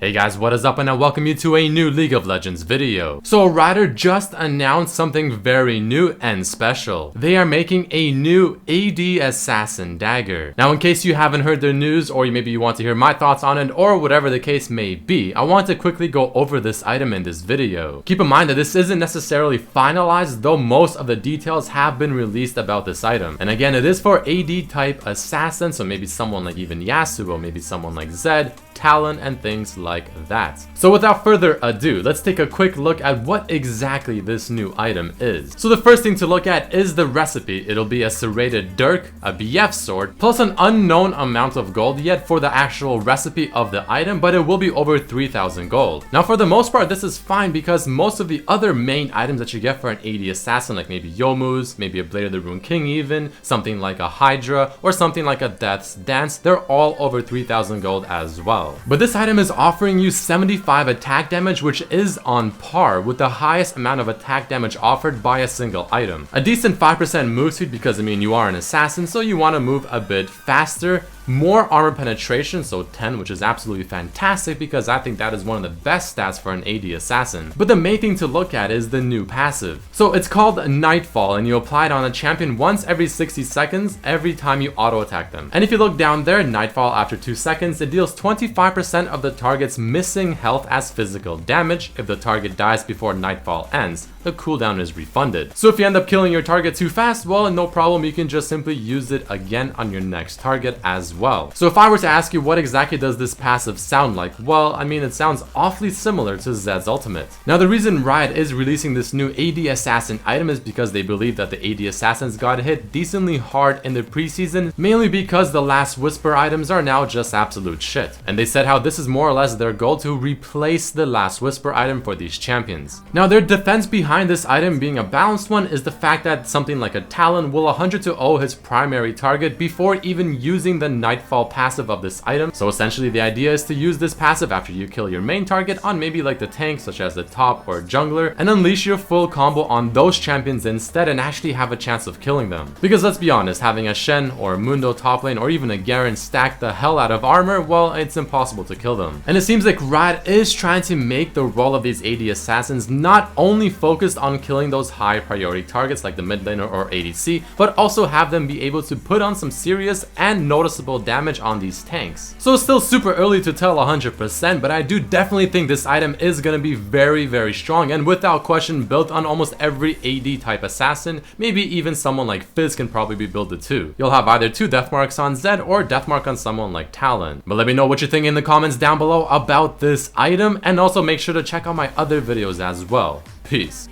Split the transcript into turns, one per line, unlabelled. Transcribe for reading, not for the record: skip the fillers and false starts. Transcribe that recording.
Hey guys, what is up, and I welcome you to a new League of Legends video. So Riot just announced something very new and special. They are making a new AD Assassin dagger. Now in case you haven't heard the news, or maybe you want to hear my thoughts on it, or whatever the case may be, I want to quickly go over this item in this video. Keep in mind that this isn't necessarily finalized, though most of the details have been released about this item. And again, it is for AD type assassin, so maybe someone like even Yasuo, maybe someone like ZED, Talon, and things like that. So without further ado, let's take a quick look at what exactly this new item is. So the first thing to look at is the recipe. It'll be a serrated dirk, a BF sword, plus an unknown amount of gold yet for the actual recipe of the item, but it will be over 3,000 gold. Now for the most part, this is fine because most of the other main items that you get for an AD assassin, like maybe Youmuu's, maybe a Blade of the Rune King even, something like a Hydra, or something like a Death's Dance, they're all over 3,000 gold as well. But this item is offering you 75 attack damage, which is on par with the highest amount of attack damage offered by a single item. A decent 5% move speed because, I mean, you are an assassin, so you want to move a bit faster. More armor penetration, so 10, which is absolutely fantastic because I think that is one of the best stats for an AD assassin. But the main thing to look at is the new passive. So it's called Nightfall, and you apply it on a champion once every 60 seconds every time you auto attack them. And if you look down there, Nightfall after 2 seconds, it deals 25% of the target's missing health as physical damage. If the target dies before Nightfall ends, the cooldown is refunded. So if you end up killing your target too fast, well, no problem, you can just simply use it again on your next target as well. So if I were to ask you what exactly does this passive sound like, well, I mean, it sounds awfully similar to Zed's ultimate. Now the reason Riot is releasing this new AD Assassin item is because they believe that the AD Assassins got hit decently hard in the preseason, mainly because the last Whisper items are now just absolute shit. And they said how this is more or less their goal to replace the last Whisper item for these champions. Now their defense behind this item being a balanced one is the fact that something like a Talon will 100-0 his primary target before even using the Nightfall passive of this item. So essentially the idea is to use this passive after you kill your main target on maybe like the tank, such as the top or jungler, and unleash your full combo on those champions instead and actually have a chance of killing them. Because let's be honest, having a Shen or a Mundo top lane or even a Garen stack the hell out of armor, well, it's impossible to kill them. And it seems like Riot is trying to make the role of these AD assassins not only focused on killing those high priority targets like the mid laner or ADC, but also have them be able to put on some serious and noticeable damage on these tanks. So it's still super early to tell 100%, but I do definitely think this item is going to be very strong and without question built on almost every AD type assassin. Maybe even someone like Fizz can probably be built too. You'll have either 2 death marks on Zed or death mark on someone like Talon. But let me know what you think in the comments down below about this item, and also make sure to check out my other videos as well. Peace.